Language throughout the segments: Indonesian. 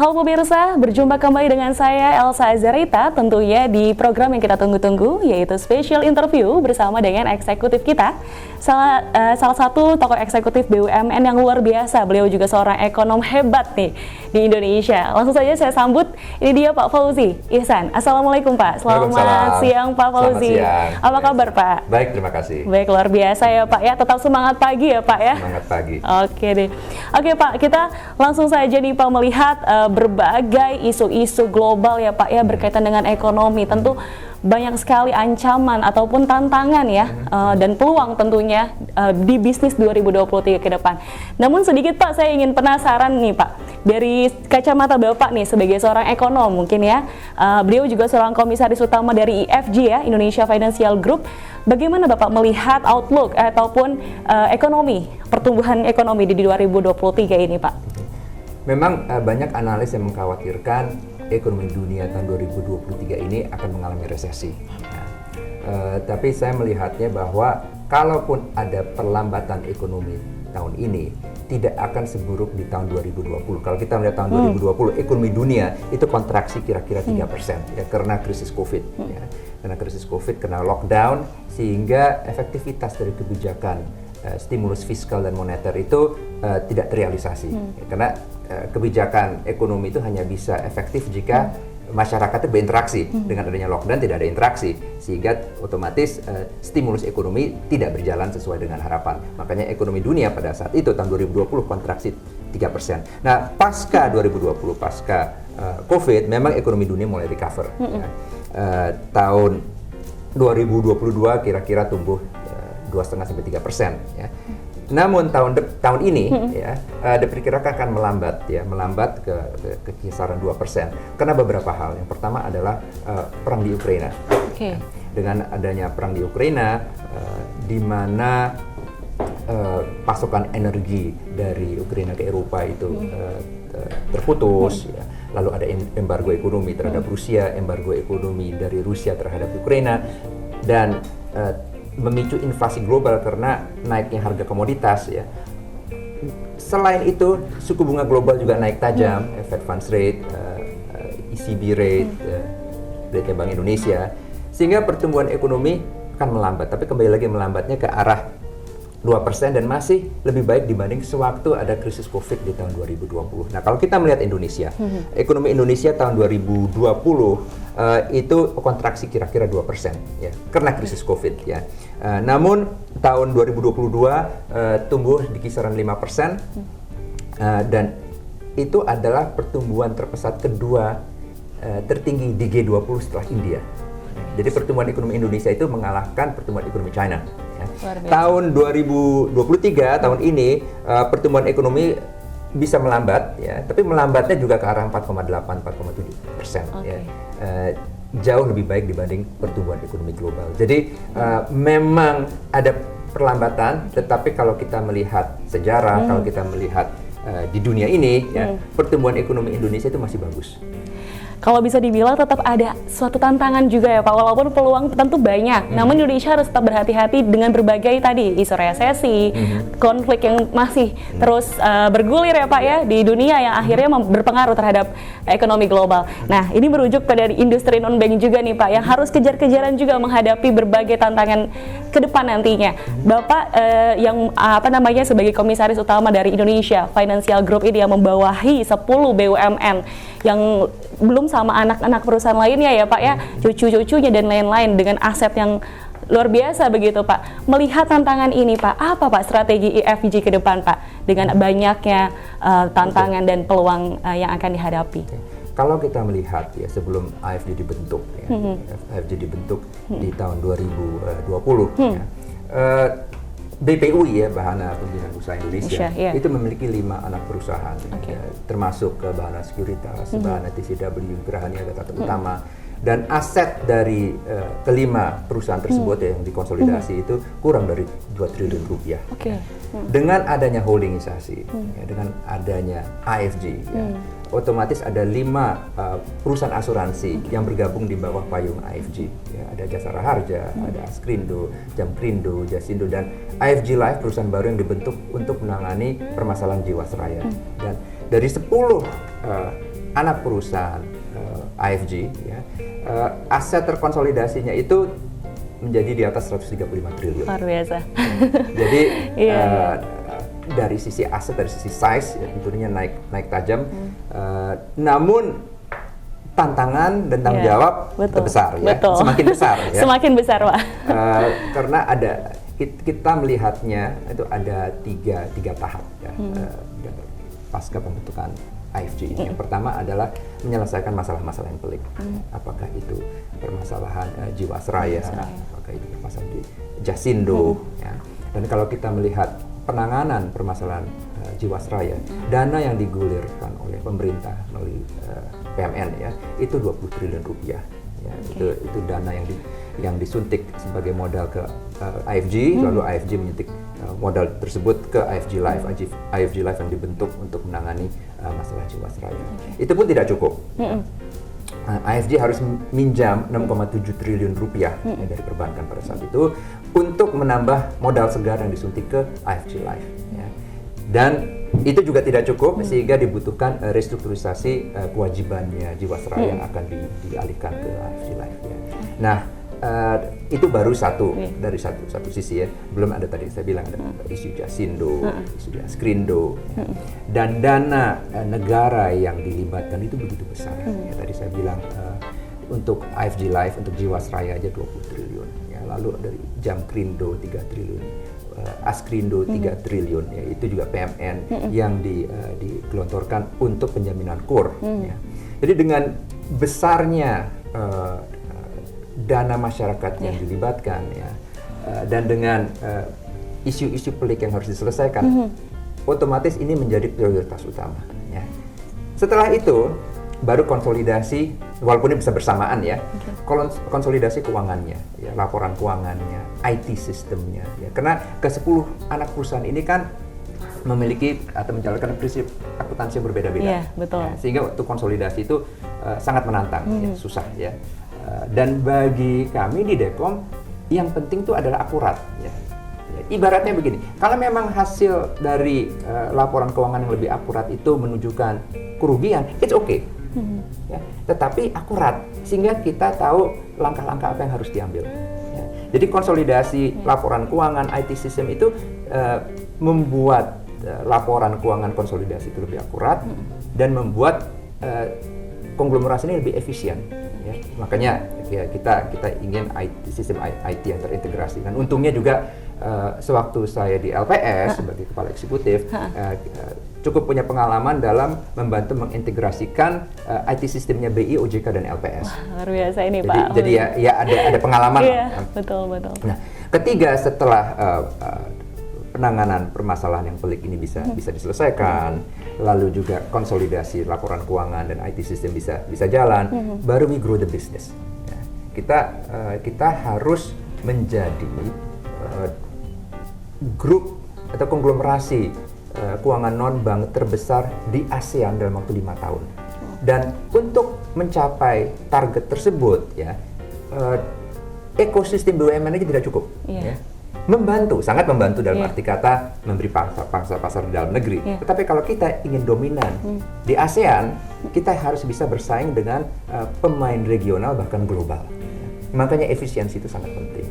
Halo pemirsa, berjumpa kembali dengan saya Elsa Azarita, tentunya di program yang kita tunggu-tunggu, yaitu Special Interview bersama dengan eksekutif kita, salah satu tokoh eksekutif BUMN yang luar biasa. Beliau juga seorang ekonom hebat nih di Indonesia. Langsung saja saya sambut, ini dia Pak Fauzi Ihsan. Assalamualaikum Pak, selamat siang Pak Fauzi. Apa kabar Pak? Baik, terima kasih. Baik, luar biasa ya Pak ya, tetap semangat pagi ya Pak ya. Semangat pagi. Oke deh. Oke Pak, kita langsung saja nih Pak melihat berbagai isu-isu global ya Pak ya berkaitan dengan ekonomi. Tentu banyak sekali ancaman ataupun tantangan ya dan peluang tentunya di bisnis 2023 ke depan. Namun sedikit Pak, saya ingin penasaran nih Pak, dari kacamata Bapak nih sebagai seorang ekonom mungkin ya, beliau juga seorang komisaris utama dari IFG ya, Indonesia Financial Group. Bagaimana Bapak melihat outlook ataupun ekonomi, pertumbuhan ekonomi di 2023 ini Pak? Memang banyak analis yang mengkhawatirkan ekonomi dunia tahun 2023 ini akan mengalami resesi. Tapi saya melihatnya bahwa kalaupun ada perlambatan ekonomi tahun ini, tidak akan seburuk di tahun 2020. Kalau kita melihat tahun 2020, ekonomi dunia itu kontraksi kira-kira 3% ya, karena krisis COVID. Ya. Karena krisis COVID, karena lockdown, sehingga efektivitas dari kebijakan stimulus fiskal dan moneter itu tidak terrealisasi. Ya, karena kebijakan ekonomi itu hanya bisa efektif jika masyarakat itu berinteraksi. Dengan adanya lockdown tidak ada interaksi, sehingga otomatis stimulus ekonomi tidak berjalan sesuai dengan harapan. Makanya ekonomi dunia pada saat itu tahun 2020 kontraksi 3%. Nah, pasca 2020, pasca COVID, memang ekonomi dunia mulai recover. Ya. Tahun 2022 kira-kira tumbuh 2,5-3%. Ya. Namun tahun ini ya diperkirakan akan melambat ke kisaran 2% karena beberapa hal. Yang pertama adalah perang di Ukraina. Okay. Dengan adanya perang di Ukraina, di mana pasokan energi dari Ukraina ke Eropa itu terputus. Ya. Lalu ada embargo ekonomi terhadap Rusia, embargo ekonomi dari Rusia terhadap Ukraina, dan memicu inflasi global karena naiknya harga komoditas ya. Selain itu, suku bunga global juga naik tajam, Fed Funds Rate, ECB rate, rate Bank Indonesia, sehingga pertumbuhan ekonomi akan melambat. Tapi kembali lagi melambatnya ke arah 2% dan masih lebih baik dibanding sewaktu ada krisis COVID di tahun 2020. Nah, kalau kita melihat Indonesia, ekonomi Indonesia tahun 2020 itu kontraksi kira-kira 2% ya, karena krisis COVID ya. Namun tahun 2022 tumbuh di kisaran 5%, dan itu adalah pertumbuhan terpesat kedua tertinggi di G20 setelah India. Jadi pertumbuhan ekonomi Indonesia itu mengalahkan pertumbuhan ekonomi China. Ya. Tahun 2023, tahun ini pertumbuhan ekonomi bisa melambat, ya, tapi melambatnya juga ke arah 4,8-4,7%. Okay. Ya. Jauh lebih baik dibanding pertumbuhan ekonomi global. Jadi memang ada perlambatan, tetapi kalau kita melihat sejarah, kalau kita melihat di dunia ini, ya, pertumbuhan ekonomi Indonesia itu masih bagus. Kalau bisa dibilang tetap ada suatu tantangan juga ya Pak, walaupun peluang tentu banyak, namun Indonesia harus tetap berhati-hati dengan berbagai tadi isu resesi, konflik yang masih terus bergulir ya Pak ya di dunia yang akhirnya berpengaruh terhadap ekonomi global. Nah, ini merujuk pada industri non-bank juga nih Pak, yang harus kejar-kejaran juga menghadapi berbagai tantangan ke depan nantinya. Bapak yang sebagai komisaris utama dari Indonesia Financial Group ini yang membawahi 10 BUMN yang belum sama anak-anak perusahaan lainnya ya Pak ya, cucu-cucunya dan lain-lain dengan aset yang luar biasa begitu Pak. Melihat tantangan ini Pak, apa Pak strategi IFG ke depan Pak dengan banyaknya tantangan dan peluang yang akan dihadapi? Kalau kita melihat ya sebelum IFG dibentuk, ya, IFG dibentuk di tahun 2020, ya, BPUI ya, Bahana Pembinaan Usaha Indonesia, itu memiliki 5 anak perusahaan, ya, termasuk Bahana Sekuritas, Bahana TCW, Geraha Niaga Tata Utama, dan aset dari kelima perusahaan tersebut yang dikonsolidasi itu kurang dari 2 triliun rupiah. Dengan adanya holdingisasi, ya, dengan adanya IFG, ya, otomatis ada 5 perusahaan asuransi yang bergabung di bawah payung IFG. Ya, ada Jasara Harja, ada Askrindo, Jamkrindo, Jasindo, dan IFG Life, perusahaan baru yang dibentuk untuk menangani permasalahan Jiwasraya. Dan dari 10 anak perusahaan IFG, ya, aset terkonsolidasinya itu menjadi di atas 135 triliun. Luar biasa. Jadi dari sisi aset, dari sisi size, ya, tentunya naik tajam. Namun tantangan dan tanggung jawab terbesar, ya, semakin besar, ya. Semakin besar, Pak. Karena kita melihatnya itu ada tiga tahap, ya, pasca pembentukan IFG ini. Yang pertama adalah menyelesaikan masalah-masalah yang pelik. Apakah itu permasalahan Jiwasraya, apakah itu permasalahan di Jasindo, ya. Dan kalau kita melihat penanganan permasalahan Jiwasraya, dana yang digulirkan oleh pemerintah melalui PMN, ya, itu 20 triliun rupiah. Ya, itu dana yang disuntik sebagai modal ke IFG, lalu IFG menyetik modal tersebut ke IFG Life. IFG Life yang dibentuk untuk menangani masalah Jiwasraya. Itu pun tidak cukup. IFG harus minjam 6,7 triliun rupiah dari perbankan pada saat itu untuk menambah modal segar yang disuntik ke IFG Life. Ya. Dan itu juga tidak cukup, sehingga dibutuhkan restrukturisasi kewajibannya Jiwasraya yang akan dialihkan ke IFG Life. Ya. Nah, itu baru dari satu sisi, ya. Belum ada tadi saya bilang ada isu Jasindo, isu Skrindo, ya. Dan dana negara yang dilibatkan itu begitu besar. Ya, tadi saya bilang untuk IFG Life, untuk Jiwasraya aja 20 triliun. Ya. Lalu dari Jamkrindo 3 triliun. Askrindo 3 triliun, ya, itu juga PMN yang digelontorkan untuk penjaminan KUR. Ya. Jadi dengan besarnya dana masyarakat yang dilibatkan, ya, dan dengan isu-isu pelik yang harus diselesaikan, otomatis ini menjadi prioritas utama. Ya. Setelah itu baru konsolidasi, walaupun ini bisa bersamaan, ya, konsolidasi keuangannya, ya, laporan keuangannya, IT sistemnya, ya. Karena ke-10 anak perusahaan ini kan memiliki atau menjalankan prinsip akuntansi yang berbeda-beda. Iya, betul. Ya, sehingga untuk konsolidasi itu sangat menantang, ya, susah, ya. Dan bagi kami di Dekom, yang penting itu adalah akurat, ya. Ibaratnya begini, kalau memang hasil dari laporan keuangan yang lebih akurat itu menunjukkan kerugian, it's okay. Ya, tetapi akurat, sehingga kita tahu langkah-langkah apa yang harus diambil. Ya. Jadi konsolidasi laporan keuangan, IT system itu membuat laporan keuangan konsolidasi itu lebih akurat dan membuat konglomerasi ini lebih efisien. Ya. Makanya ya, kita ingin sistem IT yang terintegrasi. Dan untungnya juga sewaktu saya di LPS sebagai kepala eksekutif, cukup punya pengalaman dalam membantu mengintegrasikan IT sistemnya BI, OJK, dan LPS. Wah, luar biasa ini, Pak. Jadi ya ada pengalaman. Iya, betul. Nah, ketiga, setelah penanganan permasalahan yang pelik ini bisa diselesaikan, lalu juga konsolidasi laporan keuangan dan IT sistem bisa jalan, baru we grow the business. Ya. Kita harus menjadi grup atau konglomerasi keuangan non-bank terbesar di ASEAN dalam waktu 5 tahun. Dan untuk mencapai target tersebut, ya, ekosistem BUMN aja tidak cukup. Ya. Sangat membantu dalam arti kata memberi pangsa pasar di dalam negeri. Tetapi kalau kita ingin dominan di ASEAN, kita harus bisa bersaing dengan pemain regional bahkan global. Makanya efisiensi itu sangat penting,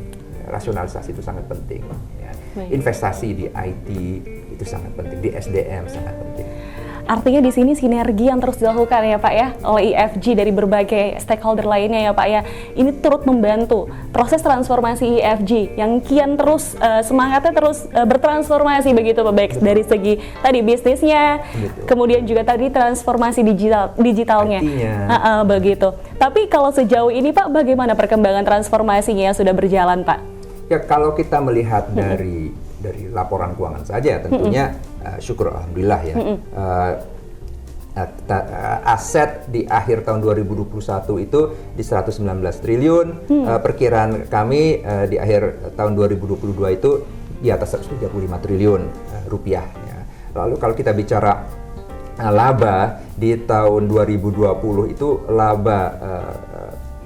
rasionalisasi itu sangat penting. Ya. Investasi di IT itu sangat penting, di SDM sangat penting. Artinya di sini sinergi yang terus dilakukan, ya Pak, ya, oleh IFG dari berbagai stakeholder lainnya, ya Pak, ya. Ini turut membantu proses transformasi IFG yang kian terus semangatnya terus bertransformasi begitu Pak, baik dari segi tadi bisnisnya, kemudian juga tadi transformasi digitalnya. Begitu. Tapi kalau sejauh ini Pak, bagaimana perkembangan transformasinya yang sudah berjalan, Pak? Ya, kalau kita melihat dari laporan keuangan saja, tentunya syukur alhamdulillah, ya. Aset di akhir tahun 2021 itu di 119 triliun. Perkiraan kami di akhir tahun 2022 itu di atas 135 triliun rupiah. Ya. Lalu kalau kita bicara laba di tahun 2020 itu laba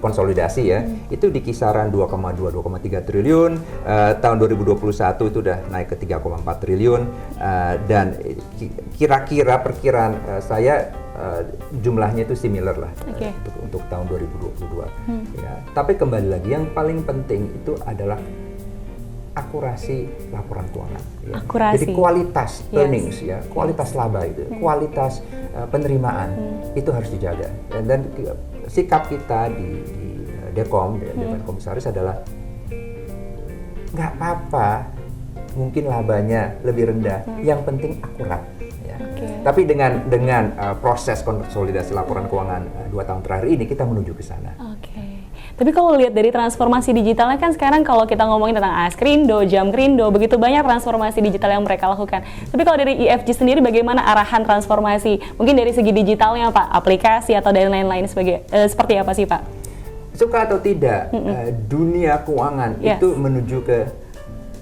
konsolidasi, ya, itu di kisaran 2,3 triliun. Tahun 2021 itu udah naik ke 3,4 triliun, dan kira-kira perkiraan saya jumlahnya itu similar lah Oke. untuk tahun 2022. Ya. Tapi kembali lagi yang paling penting itu adalah akurasi laporan keuangan. Ya. Akurasi. Jadi kualitas Yes. earnings, ya, kualitas laba itu, kualitas penerimaan itu harus dijaga. Dan sikap kita di Dekom, Dewan Komisaris adalah nggak apa-apa, mungkin labanya lebih rendah, yang penting akurat. Ya. Tapi dengan proses konsolidasi laporan keuangan 2 tahun terakhir ini kita menuju ke sana. Tapi kalau lihat dari transformasi digitalnya kan sekarang kalau kita ngomongin tentang Askrindo, Jamkrindo, begitu banyak transformasi digital yang mereka lakukan. Tapi kalau dari IFG sendiri bagaimana arahan transformasi? Mungkin dari segi digitalnya Pak, aplikasi atau dan lain-lain seperti apa sih Pak? Suka atau tidak, dunia keuangan itu menuju ke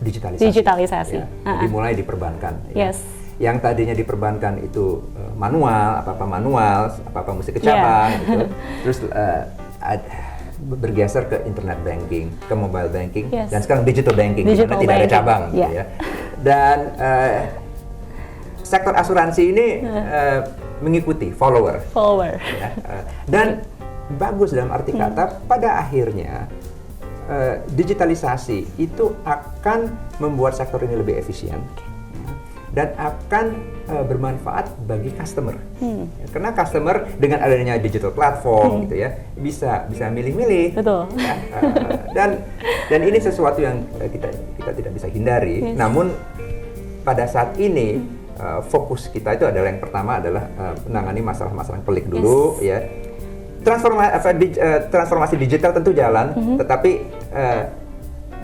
digitalisasi. Ya. Dimulai di perbankan. Ya. Yang tadinya di perbankan itu manual, apa-apa mesti ke cabang, gitu. Terus bergeser ke internet banking, ke mobile banking, dan sekarang digital banking, di mana tidak ada cabang. Gitu ya. Dan sektor asuransi ini mengikuti follower. Ya. Dan bagus dalam arti kata, pada akhirnya digitalisasi itu akan membuat sektor ini lebih efisien dan akan bermanfaat bagi customer. Karena customer dengan adanya digital platform gitu ya bisa milih-milih. Betul. Ya, dan ini sesuatu yang kita tidak bisa hindari. Namun pada saat ini fokus kita itu adalah yang pertama adalah menangani masalah-masalah yang pelik dulu, ya. Transformasi digital tentu jalan, tetapi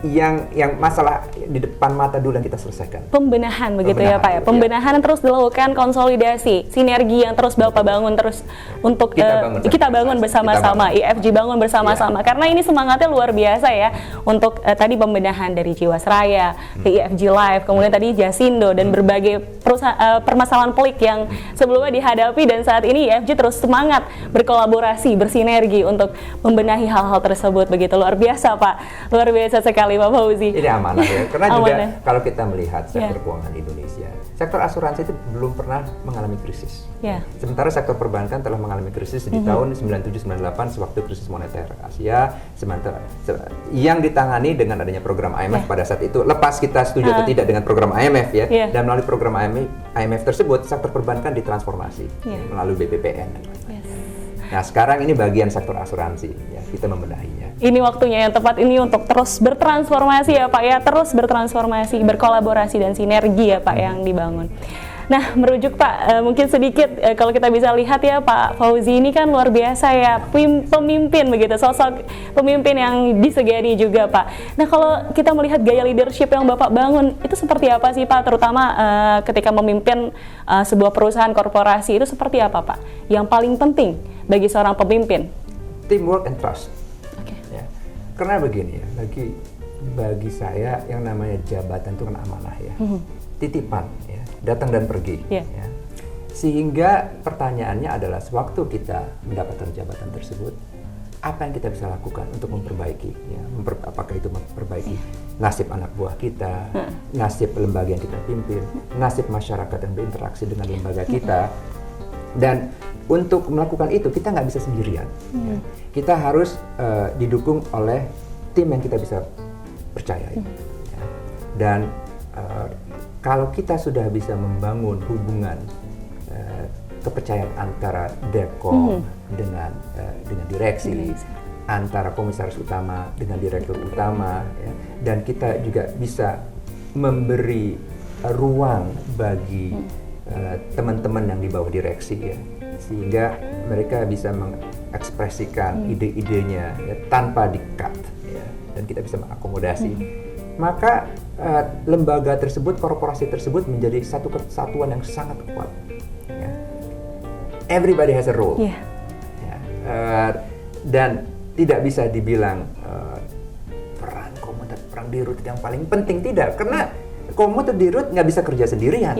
yang masalah di depan mata dulu yang kita selesaikan. Pembenahan begitu ya Pak ya. Pembenahan yang terus dilakukan, konsolidasi, sinergi yang terus Bapak bangun terus untuk kita bangun bersama-sama, IFG bangun bersama-sama. Karena ini semangatnya luar biasa ya untuk tadi pembenahan dari Jiwasraya, ke IFG Live, kemudian tadi Jasindo dan berbagai permasalahan pelik yang sebelumnya dihadapi, dan saat ini IFG terus semangat berkolaborasi, bersinergi untuk membenahi hal-hal tersebut. Begitu luar biasa Pak. Luar biasa sekali Pak Fauzi. Ini amanah ya, karena juga kalau kita melihat sektor keuangan Indonesia, sektor asuransi itu belum pernah mengalami krisis. Sementara sektor perbankan telah mengalami krisis di tahun 97-98 sewaktu krisis moneter Asia, sementara yang ditangani dengan adanya program IMF pada saat itu, lepas kita setuju atau tidak dengan program IMF ya, dan melalui program IMF tersebut sektor perbankan ditransformasi melalui BPPN dan lain-lain. Nah sekarang ini bagian sektor asuransi, ya, kita membenahinya. Ini waktunya yang tepat ini untuk terus bertransformasi ya Pak ya, terus bertransformasi, berkolaborasi dan sinergi ya Pak yang dibangun. Nah merujuk Pak, mungkin sedikit kalau kita bisa lihat ya Pak Fauzi ini kan luar biasa ya, pemimpin begitu, sosok pemimpin yang disegani juga Pak. Nah kalau kita melihat gaya leadership yang Bapak bangun, itu seperti apa sih Pak, terutama ketika memimpin sebuah perusahaan korporasi, itu seperti apa Pak? Yang paling penting bagi seorang pemimpin? Teamwork and trust. Ya. Karena begini ya, bagi saya yang namanya jabatan itu kan amanah ya, titipan ya, datang dan pergi. Ya. Sehingga pertanyaannya adalah sewaktu kita mendapatkan jabatan tersebut, apa yang kita bisa lakukan untuk memperbaiki? Ya, apakah itu memperbaiki nasib anak buah kita, nasib lembaga yang kita pimpin, nasib masyarakat yang berinteraksi dengan lembaga kita. Dan untuk melakukan itu kita nggak bisa sendirian. Ya. Kita harus didukung oleh tim yang kita bisa percayai. Ya. Dan kalau kita sudah bisa membangun hubungan kepercayaan antara Dekom dengan direksi, antara komisaris utama dengan direktur utama, ya, dan kita juga bisa memberi ruang bagi teman-teman yang di bawah direksi ya, sehingga mereka bisa mengekspresikan ide-idenya ya, tanpa di-cut ya, dan kita bisa mengakomodasi. Maka lembaga tersebut, korporasi tersebut menjadi satu kesatuan yang sangat kuat. Ya. Everybody has a role. Ya, dan tidak bisa dibilang peran Komo dan peran Dirut yang paling penting, tidak, karena Komo atau Dirut nggak bisa kerja sendirian.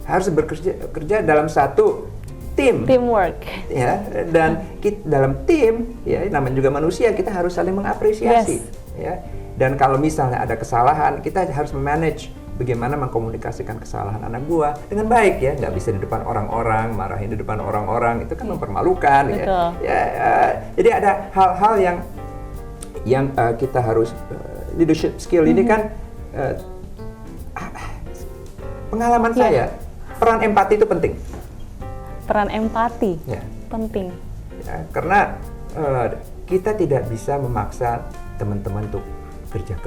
Harus bekerja dalam satu teamwork ya, dan dalam tim ya, namanya juga manusia, kita harus saling mengapresiasi ya. Dan kalau misalnya ada kesalahan, kita harus memanage bagaimana mengkomunikasikan kesalahan anak buah dengan baik ya, nggak bisa di depan orang-orang, marahin di depan orang-orang, itu kan mempermalukan jadi ada hal-hal yang kita harus leadership skill ini kan pengalaman saya, peran empati itu penting. Peran empati penting. Ya, karena kita tidak bisa memaksa teman-teman untuk kerja.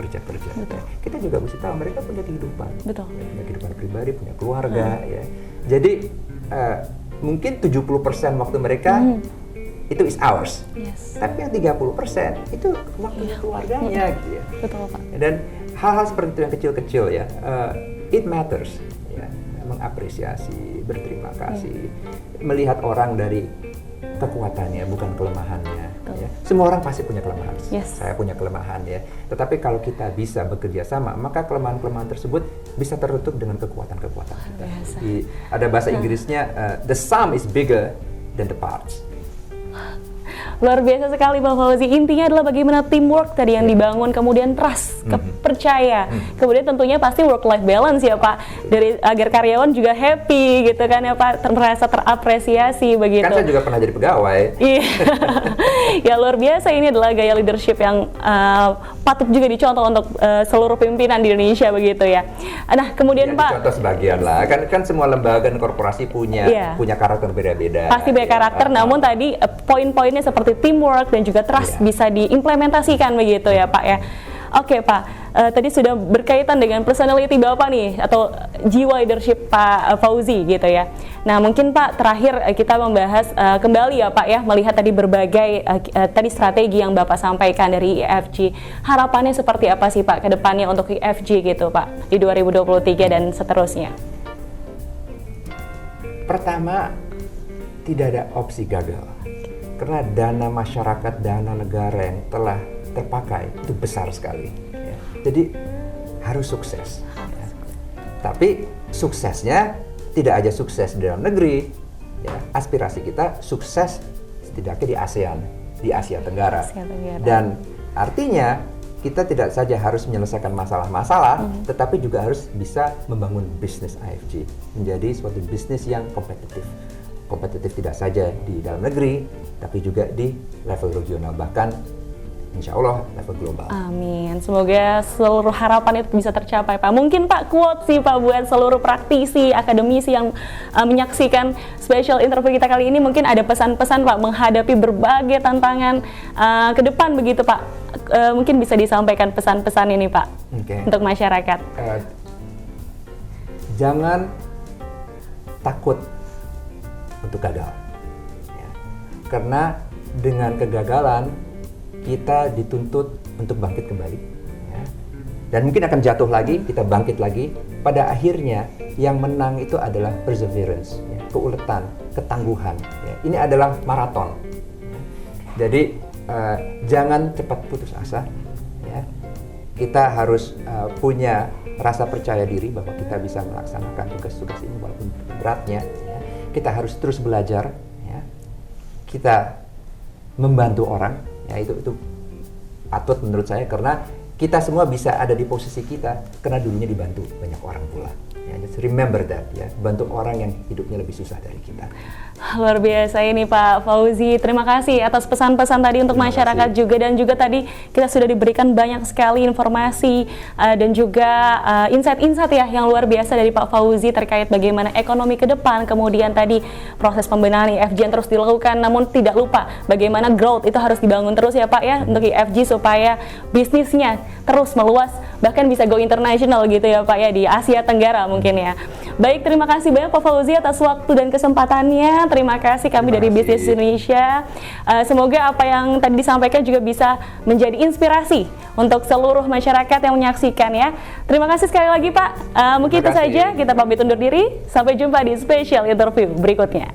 Kita juga mesti tahu mereka punya kehidupan. Betul. Punya kehidupan pribadi, punya keluarga. Ya. Jadi mungkin 70% waktu mereka itu is ours. Yes. Tapi yang 30% itu waktunya keluarganya gitu ya. Betul, Pak. Dan hal-hal seperti itu yang kecil-kecil ya, it matters. Ya. Mengapresiasi, berterima kasih, melihat orang dari kekuatannya bukan kelemahannya. Ya. Semua orang pasti punya kelemahan. Yes. Saya punya kelemahan ya. Tetapi kalau kita bisa bekerja sama, maka kelemahan-kelemahan tersebut bisa tertutup dengan kekuatan-kekuatan kita. Ada bahasa Inggrisnya, the sum is bigger than the parts. Luar biasa sekali Pak Fauzi. Intinya adalah bagaimana teamwork tadi yang dibangun, kemudian trust, percaya. Kemudian tentunya pasti work-life balance ya Pak. Dari agar karyawan juga happy gitu kan ya Pak, merasa terapresiasi begitu. Kan saya juga pernah jadi pegawai. Iya. Ya luar biasa, ini adalah gaya leadership yang patut juga dicontoh untuk seluruh pimpinan di Indonesia begitu ya. Nah kemudian ya, Pak. Contoh sebagian lah. Kan semua lembaga dan korporasi punya karakter beda-beda. Pasti beda karakter. Namun tadi poin-poinnya seperti teamwork dan juga trust bisa diimplementasikan begitu ya Pak ya. Oke Pak, tadi sudah berkaitan dengan personality Bapak nih atau jiwa leadership Pak Fauzi gitu ya. Nah mungkin Pak terakhir kita membahas kembali ya Pak ya, melihat tadi berbagai tadi strategi yang Bapak sampaikan dari IFG. Harapannya seperti apa sih Pak ke depannya untuk IFG gitu Pak di 2023 dan seterusnya? Pertama, tidak ada opsi gagal. Karena dana masyarakat, dana negara yang telah terpakai itu besar sekali. Ya. Jadi harus sukses. Ya. Tapi suksesnya tidak aja sukses di dalam negeri. Ya. Aspirasi kita sukses setidaknya di ASEAN, di Asia Tenggara. Dan artinya kita tidak saja harus menyelesaikan masalah-masalah, tetapi juga harus bisa membangun bisnis IFG menjadi suatu bisnis yang kompetitif. Kompetitif tidak saja di dalam negeri, tapi juga di level regional, bahkan insya Allah level global. Amin. Semoga seluruh harapan itu bisa tercapai Pak. Mungkin Pak quote sih Pak buat seluruh praktisi, akademisi yang menyaksikan special interview kita kali ini, mungkin ada pesan-pesan Pak menghadapi berbagai tantangan ke depan begitu Pak. Mungkin bisa disampaikan pesan-pesan ini Pak untuk masyarakat. Jangan takut untuk gagal, ya. Karena dengan kegagalan kita dituntut untuk bangkit kembali, ya. Dan mungkin akan jatuh lagi, kita bangkit lagi. Pada akhirnya yang menang itu adalah perseverance, ya. Keuletan, ketangguhan, ya. Ini adalah maraton, ya. Jadi jangan cepat putus asa, ya. Kita harus punya rasa percaya diri bahwa kita bisa melaksanakan tugas-tugas ini walaupun beratnya, ya. Kita harus terus belajar, ya. Kita membantu orang, ya, itu patut menurut saya, karena kita semua bisa ada di posisi kita karena dulunya dibantu banyak orang pula. Ya, just remember that, ya, bantu orang yang hidupnya lebih susah dari kita. Luar biasa ini Pak Fauzi, terima kasih atas pesan-pesan tadi untuk masyarakat juga, dan juga tadi kita sudah diberikan banyak sekali informasi dan juga insight-insight ya yang luar biasa dari Pak Fauzi terkait bagaimana ekonomi ke depan, kemudian tadi proses pembenahan IFG yang terus dilakukan, namun tidak lupa bagaimana growth itu harus dibangun terus ya Pak ya untuk IFG supaya bisnisnya terus meluas, bahkan bisa go international gitu ya Pak ya di Asia Tenggara mungkin ya. Baik, terima kasih banyak Pak Fauzi atas waktu dan kesempatannya. Terima kasih kami dari Bisnis Indonesia. Semoga apa yang tadi disampaikan juga bisa menjadi inspirasi untuk seluruh masyarakat yang menyaksikan ya. Terima kasih sekali lagi Pak. Mungkin itu saja, kita pamit undur diri. Sampai jumpa di special interview berikutnya.